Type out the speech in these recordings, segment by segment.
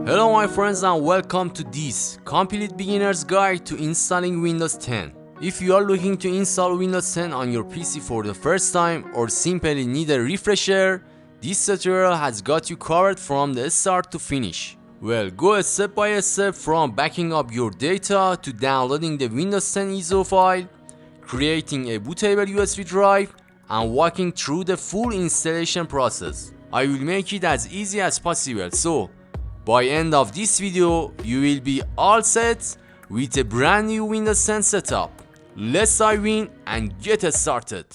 Hello my friends and welcome to this complete beginner's guide to installing Windows 10. If you are looking to install Windows 10 on your PC for the first time or simply need a refresher, this tutorial has got you covered from the start to finish. Well, go step by step from backing up your data to downloading the Windows 10 ISO file, creating a bootable USB drive, and walking through the full installation process. I will make it as easy as possible, so by end of this video, you will be all set with a brand new Windows 10 setup. Let's dive in and get started.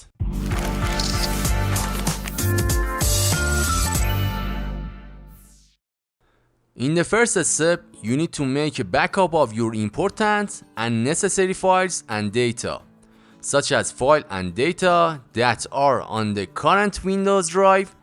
In the first step, you need to make a backup of your important and necessary files and data, such as file and data that are on the current Windows drive,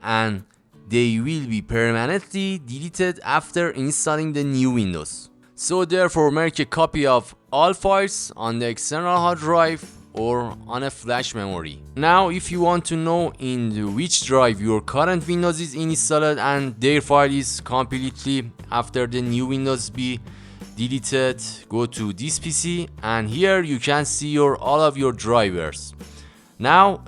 and they will be permanently deleted after installing the new Windows. So therefore, make a copy of all files on the external hard drive or on a flash memory. Now, if you want to know in which drive your current Windows is installed and their file is completely after the new Windows be deleted, go to this PC and here you can see all of your drivers. Now,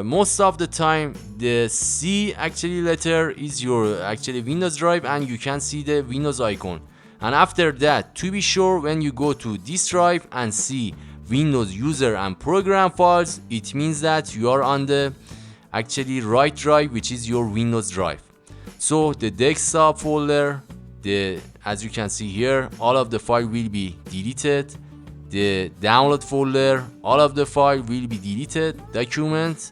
most of the time the C letter is your Windows drive and you can see the Windows icon. And after that, to be sure, when you go to this drive and see Windows user and program files, it means that you are on the right drive, which is your Windows drive. So the desktop folder, as you can see here, all of the file will be deleted. The download folder, all of the file will be deleted, documents,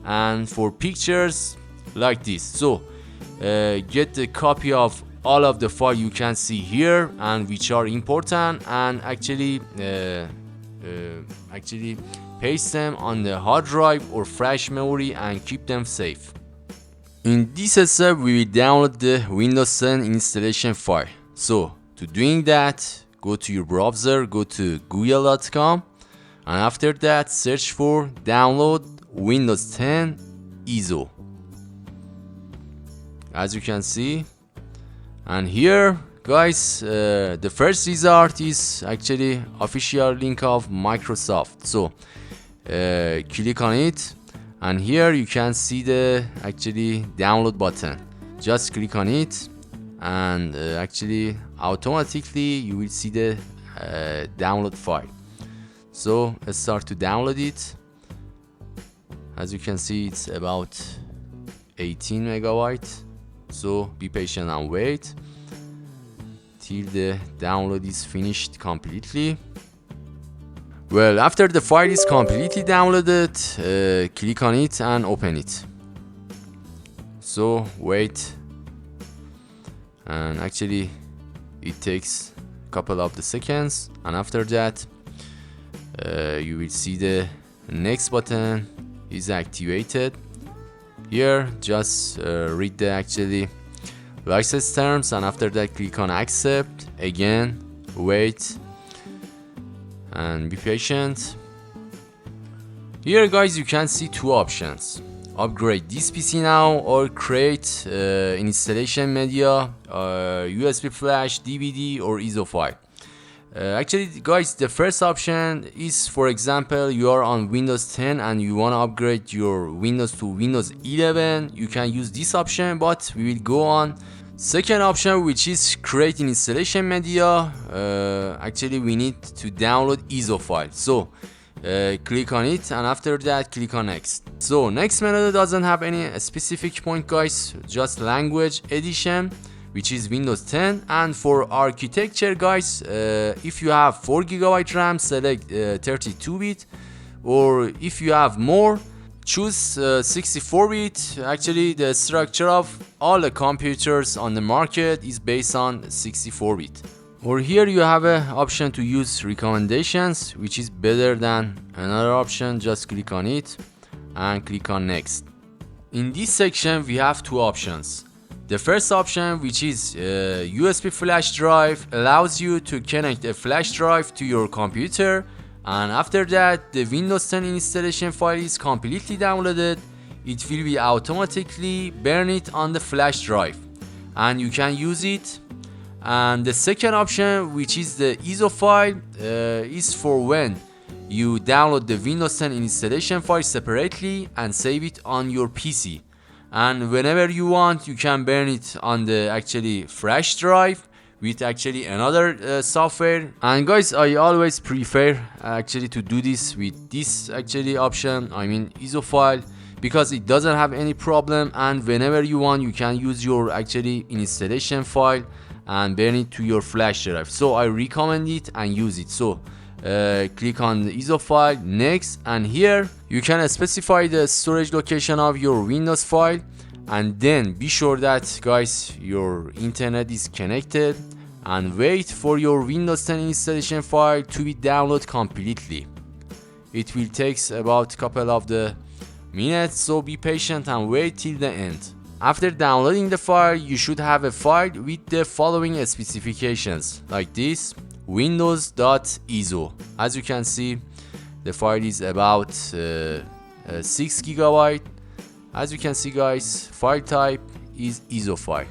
and for pictures like this. So get the copy of all of the file you can see here and which are important, and actually paste them on the hard drive or flash memory and keep them safe. In this step, we will download the Windows 10 installation file. So to doing that, go to your browser, go to google.com, and after that search for download Windows 10 ISO, as you can see. And here guys, the first result is actually official link of Microsoft. So click on it and here you can see the download button. Just click on it and automatically you will see the download file. So let's start to download it. As you can see, it's about 18 megabytes. So be patient and wait till the download is finished completely. Well, after the file is completely downloaded, click on it and open it. So wait, and it takes a couple of the seconds, and after that you will see the next button is activated. Here just read the license terms, and after that click on accept. Again, wait and be patient. Here guys, you can see two options: upgrade this PC now or create installation media, USB flash, DVD or ISO file. Guys, the first option is, for example, you are on Windows 10 and you want to upgrade your Windows to Windows 11, you can use this option, but we will go on second option, which is create an installation media. We need to download ISO file. So click on it and after that click on next. So next method doesn't have any specific point guys, just language edition, which is Windows 10. And for architecture guys, if you have 4GB RAM, select 32-bit, or if you have more, choose 64-bit. The structure of all the computers on the market is based on 64-bit. Or here you have an option to use recommendations, which is better than another option. Just click on it and click on next. In this section we have two options. The first option, which is USB flash drive, allows you to connect a flash drive to your computer, and after that the Windows 10 installation file is completely downloaded, it will be automatically burn it on the flash drive and you can use it. And the second option, which is the ISO file, is for when you download the Windows 10 installation file separately and save it on your PC. And whenever you want, you can burn it on the actually flash drive with actually another software. And guys, I always prefer actually to do this with this actually option, I mean ISO file, because it doesn't have any problem, and whenever you want, you can use your actually installation file and burn it to your flash drive. So I recommend it and use it. So click on the ISO file, next, and here you can specify the storage location of your Windows file, and then be sure that, guys, your internet is connected, and wait for your Windows 10 installation file to be downloaded completely. It will take about a couple of the minutes, so be patient and wait till the end. After downloading the file, you should have a file with the following specifications, like this: windows.iso. As you can see, the file is about 6 GB. As you can see, guys, file type is ISO file.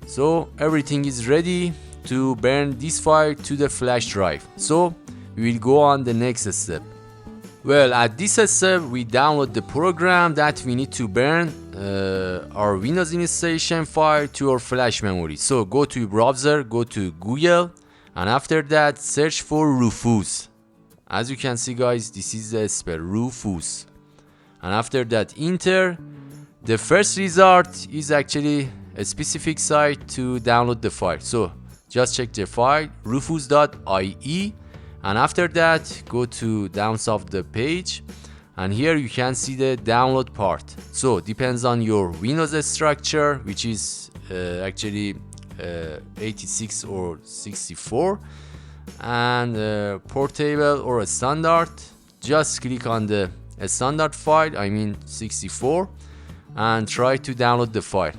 So everything is ready to burn this file to the flash drive. So we will go on the next step. Well, at this step, we download the program that we need to burn our Windows installation file to our flash memory. So go to browser, go to Google, and after that search for Rufus. As you can see, guys, this is the spell, Rufus. And after that enter. The first result is actually a specific site to download the file. So just check the file, rufus.ie, and after that go to down of the page, and here you can see the download part. So depends on your Windows structure, which is actually 86 or 64, and portable or a standard. Just click on the standard file, I mean 64, and try to download the file.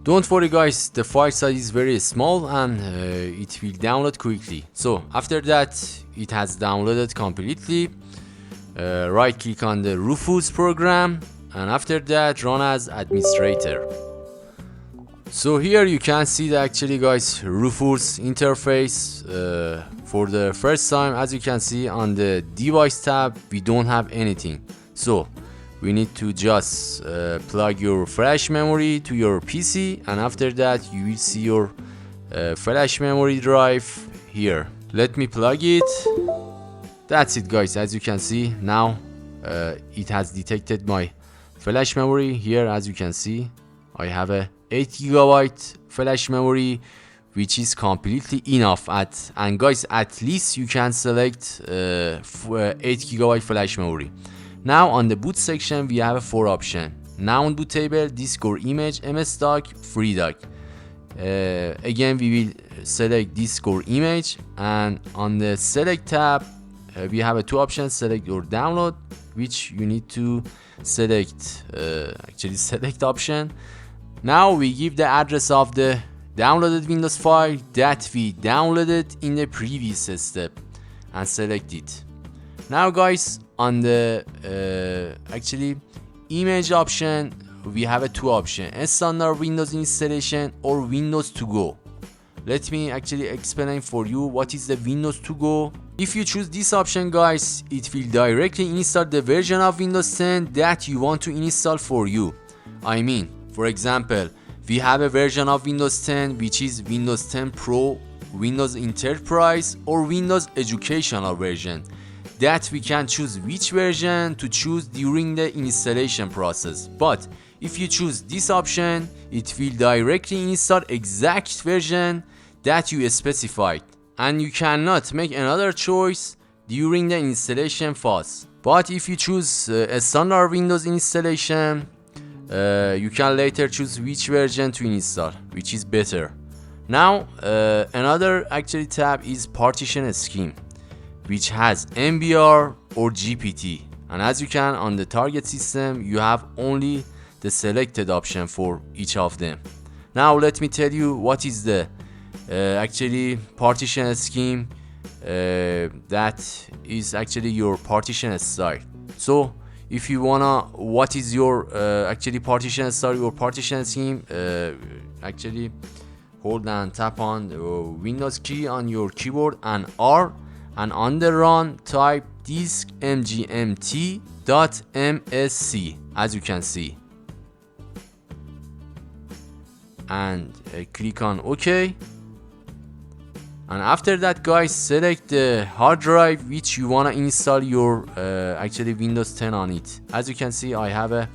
Don't worry, guys, the file size is very small and it will download quickly. So after that it has downloaded completely, right click on the Rufus program, and after that run as administrator. So here you can see the actually, guys, Rufus interface for the first time. As you can see on the device tab, we don't have anything. So we need to just plug your flash memory to your PC, and after that you will see your flash memory drive here. Let me plug it. That's it, guys. As you can see now, it has detected my flash memory. Here, as you can see, I have a 8 GB flash memory, which is completely enough. And guys, at least you can select 8 GB flash memory. Now on the boot section, we have 4 options: non-bootable, disk or image, MS-DOC, FreeDOC. Again, we will select disk or image, and on the select tab, we have 2 options: select or download, which you need to select select option. Now we give the address of the downloaded Windows file that we downloaded in the previous step and select it. Now, guys, on the image option, we have 2 options: a standard Windows installation or Windows to go. Let me explain for you what is the Windows to go. If you choose this option, guys, it will directly install the version of Windows 10 that you want to install for you. I mean, for example, we have a version of Windows 10 which is Windows 10 Pro, Windows Enterprise, or Windows Educational version, that we can choose which version to choose during the installation process. But if you choose this option, it will directly install exact version that you specified, and you cannot make another choice during the installation phase. But if you choose a standard Windows installation, you can later choose which version to install, which is better. Now another tab is partition scheme, which has MBR or GPT, and as you can on the target system, you have only the selected option for each of them. Now let me tell you what is the partition scheme that is your partition style. So if you wanna, what is your partition style, your partition scheme, hold and tap on the Windows key on your keyboard and R, and on the run type disk mgmt.msc, as you can see, and click on OK. And after that, guys, select the hard drive which you want to install your actually Windows 10 on it. As you can see, I have a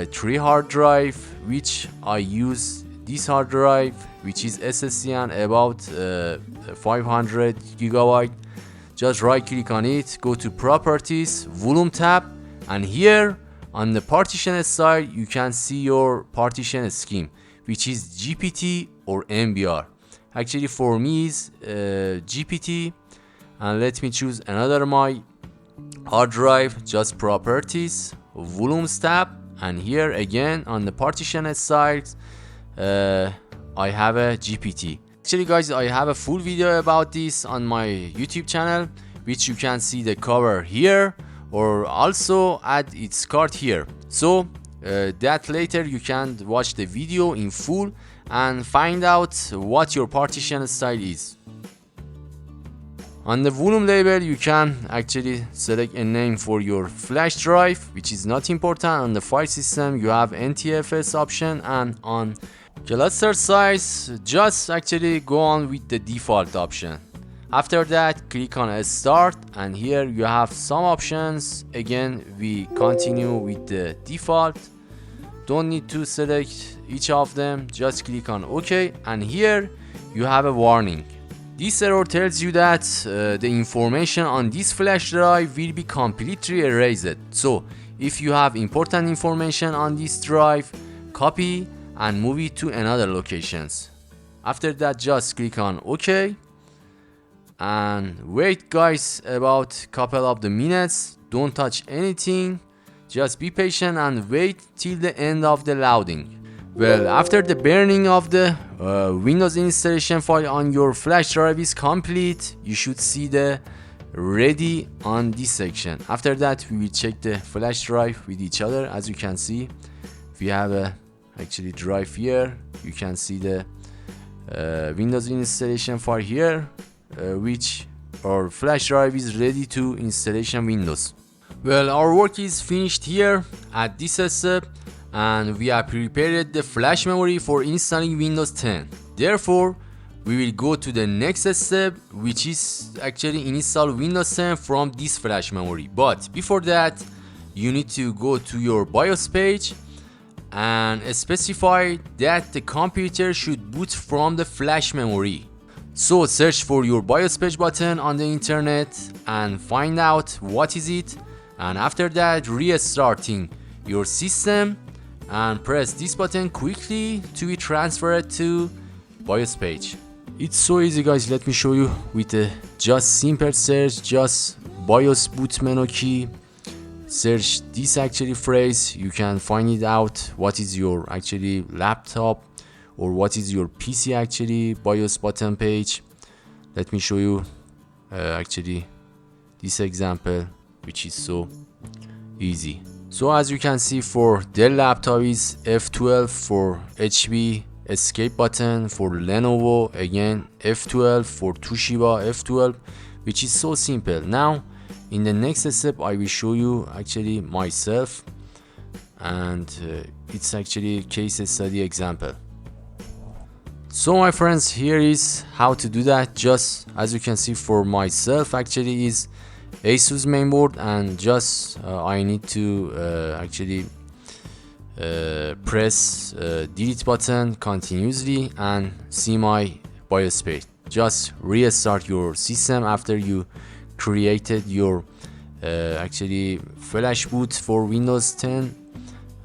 3 hard drive, which I use this hard drive, which is SSD and about 500 gigabyte. Just right click on it, go to properties, volume tab, and here on the partition side you can see your partition scheme, which is GPT or MBR. Actually for me is GPT, and let me choose another my hard drive. Just properties, volumes tab, and here again on the partition side I have a GPT. Actually guys, I have a full video about this on my YouTube channel, which you can see the cover here, or also add its card here. So that later you can watch the video in full and find out what your partition style is. On the volume label you can actually select a name for your flash drive, which is not important. On the file system you have NTFS option, and on cluster size just actually go on with the default option. After that click on start, and here you have some options. Again we continue with the default, don't need to select each of them, just click on OK, and here you have a warning. This error tells you that the information on this flash drive will be completely erased. So if you have important information on this drive, copy and move it to another locations. After that just click on OK and wait guys about couple of the minutes. Don't touch anything, just be patient and wait till the end of the loading. Well, after the burning of the Windows installation file on your flash drive is complete, you should see the ready on this section. After that we will check the flash drive with each other. As you can see, we have a actually drive here. You can see the Windows installation file here, which our flash drive is ready to installation Windows. Well, our work is finished here at this step, and we have prepared the flash memory for installing Windows 10. Therefore, we will go to the next step, which is actually install Windows 10 from this flash memory. But before that, you need to go to your BIOS page and specify that the computer should boot from the flash memory. So search for your BIOS page button on the internet and find out what is it, and after that restarting your system and press this button quickly to be transferred to BIOS page. It's so easy guys, let me show you with a just simple search. Just BIOS boot menu key, search this actually phrase, you can find it out what is your actually laptop or what is your PC actually BIOS button page. Let me show you actually this example, which is so easy. So as you can see, for Dell laptop is F12, for HP escape button, for Lenovo again F12, for Toshiba F12, which is so simple. Now in the next step I will show you actually myself, and it's actually case study example. So my friends, here is how to do that. Just as you can see, for myself actually is ASUS mainboard, and just I need to actually press delete button continuously and see my BIOS page. Just restart your system after you created your actually flash boot for Windows 10,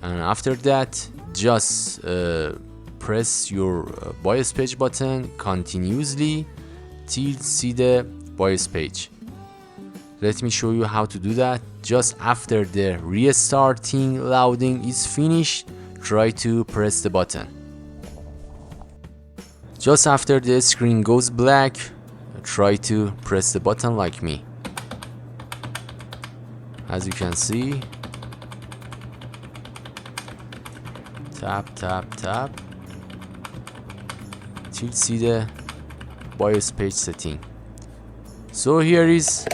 and after that just press your BIOS page button continuously till see the BIOS page. Let me show you how to do that. Just after the restarting loading is finished, try to press the button. Just after the screen goes black, try to press the button like me. As you can see, tap tap tap. until see the BIOS page setting. So here is,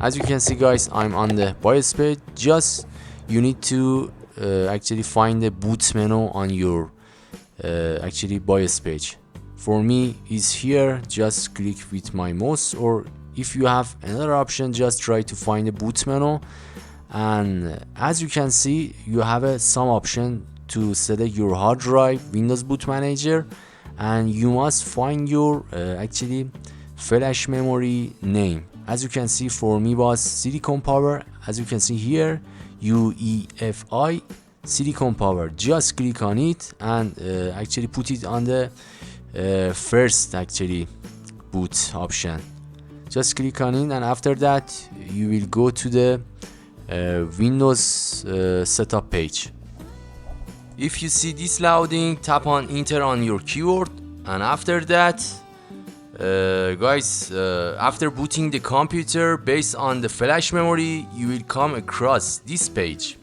as you can see guys, I'm on the BIOS page. Just you need to actually find the boot menu on your actually BIOS page. For me is here, just click with my mouse, or if you have another option, just try to find the boot menu. And as you can see, you have some option to select your hard drive, Windows Boot Manager, and you must find your actually flash memory name. As you can see, for me was Silicon Power. As you can see here, UEFI Silicon Power. Just click on it and actually put it on the first actually boot option. Just click on it, and after that you will go to the Windows setup page. If you see this loading, tap on enter on your keyboard, and after that guys, after booting the computer based on the flash memory, you will come across this page,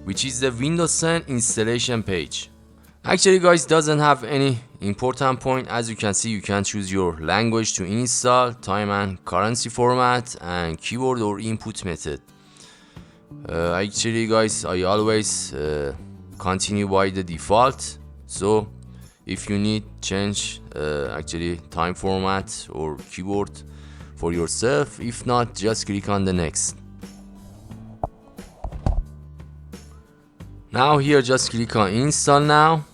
which is the Windows 10 installation page. Actually guys, doesn't have any important point. As you can see, you can choose your language to install, time and currency format, and keyboard or input method. Actually guys, I always continue by the default, so if you need change actually time format or keyboard for yourself. If not, just click on the next. Now here just click on install now.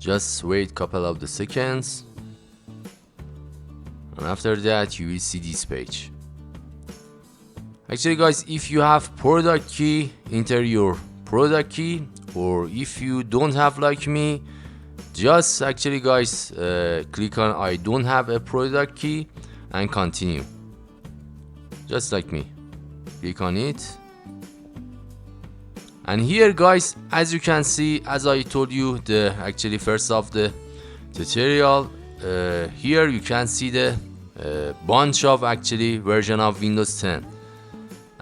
Just wait couple of the seconds, and after that you will see this page. Actually guys, if you have product key, enter your product key, or if you don't have like me, just actually guys click on I don't have a product key and continue, just like me. Click on it, and here guys, as you can see, as I told you the actually first of the tutorial, here you can see the bunch of actually version of Windows 10,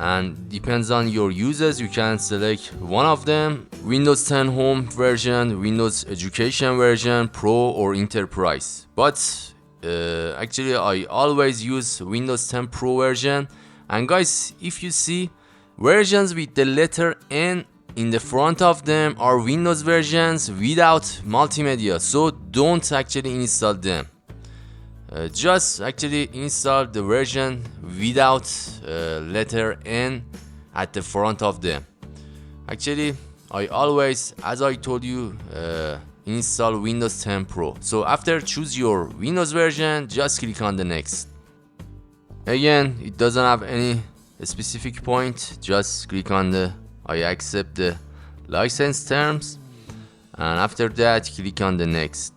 and depends on your users, you can select one of them: Windows 10 Home version, Windows Education version, Pro or Enterprise. But actually I always use Windows 10 Pro version. And guys, if you see, versions with the letter N in the front of them are Windows versions without multimedia, so don't actually install them. Just actually install the version without letter N at the front of them. Actually I always, as I told you, install Windows 10 Pro. So after choose your Windows version, just click on the next. Again, it doesn't have any specific point, just click on the I accept the license terms, and after that click on the next.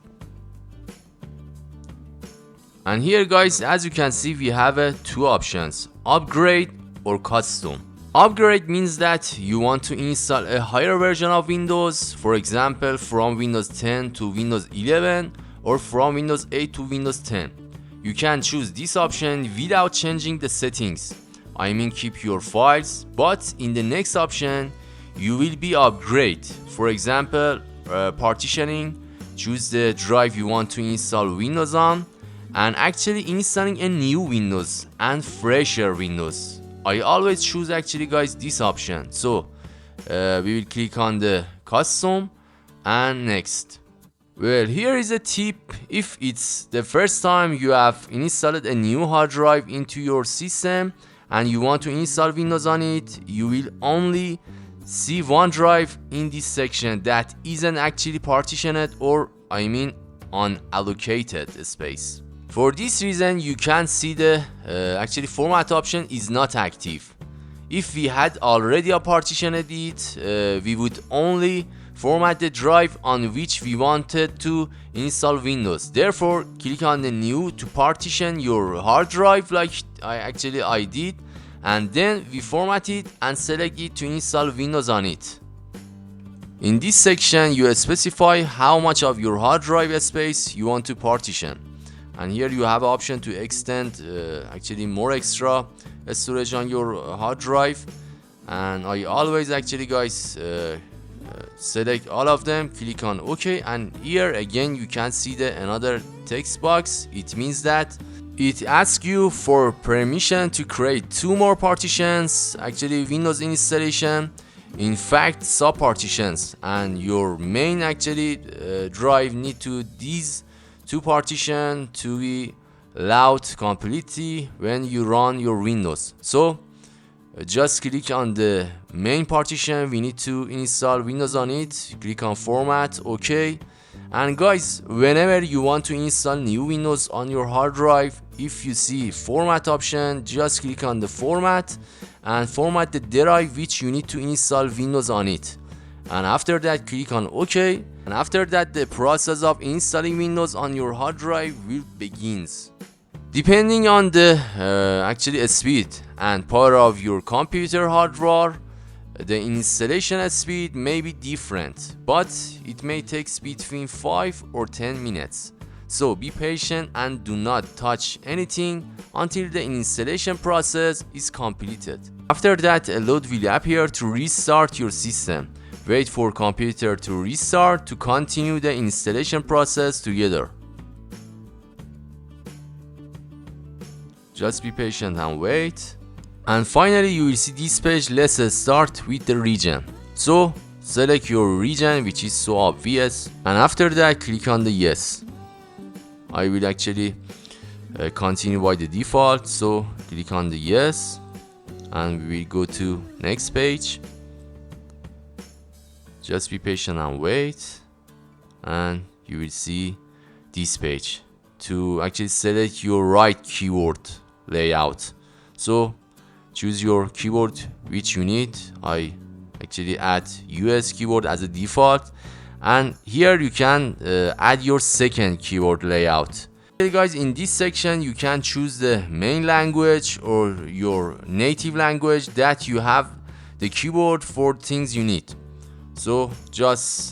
And here guys, as you can see, we have two options: upgrade or custom. Upgrade means that you want to install a higher version of Windows, for example from Windows 10 to Windows 11 or from Windows 8 to Windows 10. You can choose this option without changing the settings, I mean keep your files, but in the next option you will be upgrade. For example, partitioning, choose the drive you want to install Windows on, and actually installing a new Windows and fresher Windows. I always choose actually guys this option. So we will click on the custom and next. Well, here is a tip: if it's the first time you have installed a new hard drive into your system and you want to install Windows on it, you will only see one drive in this section that isn't actually partitioned, or I mean unallocated space. For this reason, you can see the actually format option is not active. If we had already partitioned it, we would only format the drive on which we wanted to install Windows. Therefore, click on the new to partition your hard drive like I did, and then we format it and select it to install Windows on it. In this section, you specify how much of your hard drive space you want to partition. And here you have an option to extend actually more extra storage on your hard drive. And I always actually guys select all of them, click on OK, and here again you can see the another text box. It means that it asks you for permission to create 2 more partitions, actually Windows installation, in fact sub partitions, and your main actually drive need to these 2 partitions to be allowed completely when you run your Windows. So just click on the main partition, we need to install Windows on it, click on format, OK. And guys, whenever you want to install new Windows on your hard drive, if you see format option, just click on the format and format the drive which you need to install Windows on it. And after that click on OK, and after that the process of installing Windows on your hard drive will begins. Depending on the actually speed and power of your computer hardware, the installation speed may be different, but it may take between 5 or 10 minutes. So be patient and do not touch anything until the installation process is completed. After that, a load will appear to restart your system. Wait for computer to restart to continue the installation process together. Just be patient and wait. And finally you will see this page. Let's start with the region. So select your region, which is so obvious, and after that click on the yes. I will actually continue by the default, so click on the yes and we will go to next page. Just be patient and wait, and you will see this page to actually select your right keyboard layout. So choose your keyboard which you need. I actually add US keyboard as a default, and here you can add your second keyboard layout. Okay guys, in this section you can choose the main language or your native language that you have the keyboard for things you need. So just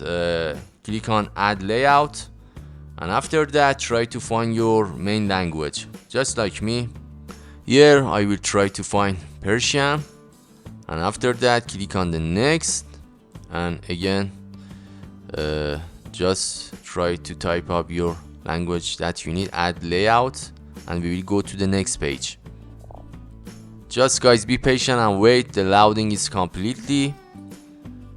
click on add layout, and after that try to find your main language, just like me. Here I will try to find Persian, and after that click on the next, and again just try to type up your language that you need, add layout, and we will go to the next page. Just guys be patient and wait, the loading is completely,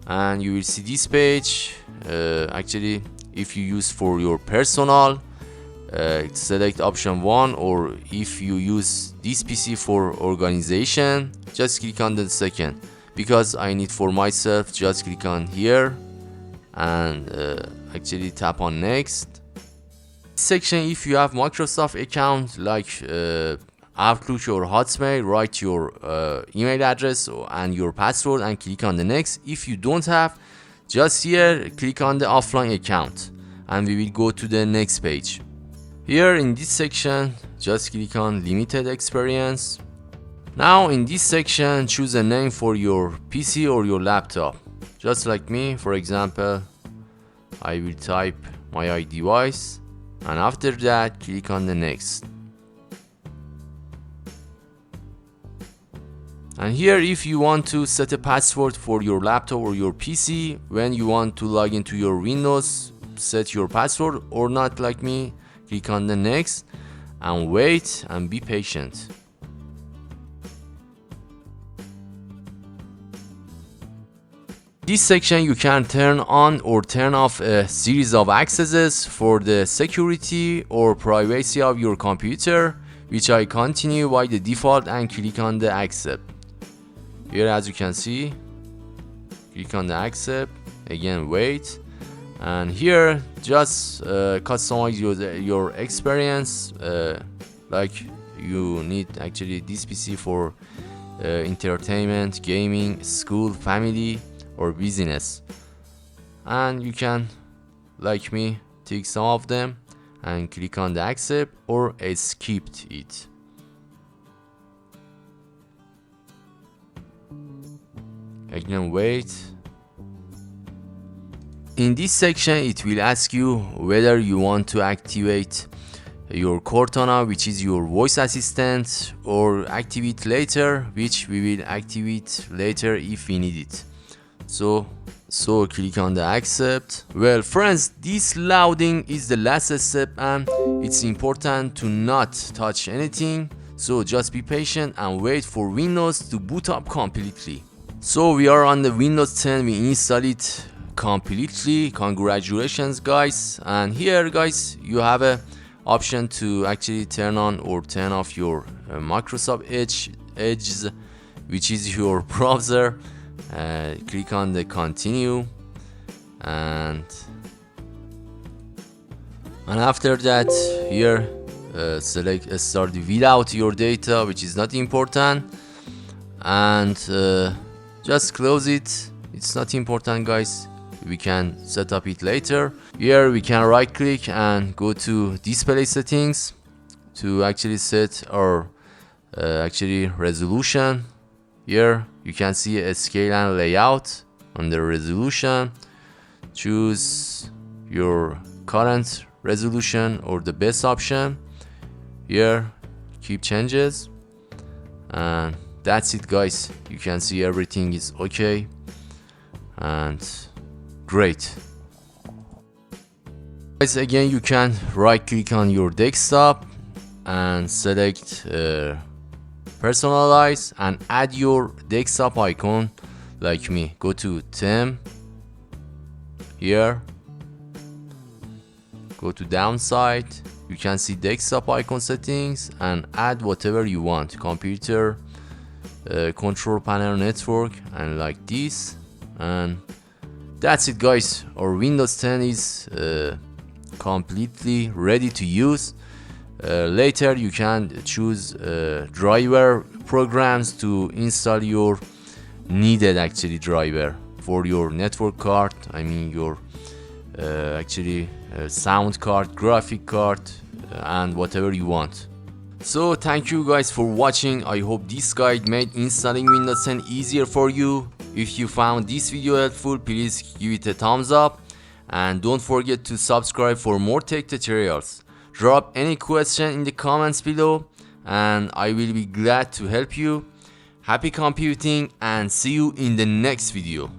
and you will see this page. Actually if you use for your personal, select option 1, or if you use this PC for organization, just click on the second. Because I need for myself, just click on here and actually tap on next. This section, if you have Microsoft account like Outlook or Hotmail, write your email address and your password and click on the next. If you don't have, just here click on the offline account and we will go to the next page. Here in this section just click on limited experience. Now in this section choose a name for your PC or your laptop, just like me. For example, I will type MyiDevice, and after that click on the next. And here if you want to set a password for your laptop or your PC when you want to log into your Windows, set your password, or not like me, click on the next and wait and be patient. This section you can turn on or turn off a series of accesses for the security or privacy of your computer, which I continue by the default and click on the accept. Here as you can see, click on the accept, again wait, and here just customize your experience, like you need actually this PC for entertainment, gaming, school, family or business, and you can like me take some of them and click on the accept or skip it. Again wait. In this section it will ask you whether you want to activate your Cortana, which is your voice assistant, or activate later, which we will activate later if we need it. So So click on the accept. Well friends, this loading is the last step and it's important to not touch anything. So just be patient and wait for Windows to boot up completely. So we are on the Windows 10, we install it completely. Congratulations guys. And here guys, you have a option to actually turn on or turn off your Microsoft Edge, which is your browser. Click on the continue and after that here select start without your data, which is not important, and just close it. It's not important guys, we can set up it later. Here we can right click and go to display settings to actually set our actually resolution. Here you can see a scale and layout. Under resolution, choose your current resolution or the best option. Here keep changes, and that's it guys. You can see everything is okay and great. Guys, again you can right click on your desktop and select personalize and add your desktop icon like me. Go to theme, here go to downside, you can see desktop icon settings and add whatever you want, computer, control panel, network, and like this. And that's it guys, our Windows 10 is completely ready to use. Later you can choose driver programs to install your needed actually driver for your network card, I mean your actually sound card, graphic card, and whatever you want. So thank you guys for watching. I hope this guide made installing Windows 10 easier for you. If you found this video helpful, please give it a thumbs up and don't forget to subscribe for more tech tutorials. Drop any question in the comments below and I will be glad to help you. Happy computing and see you in the next video.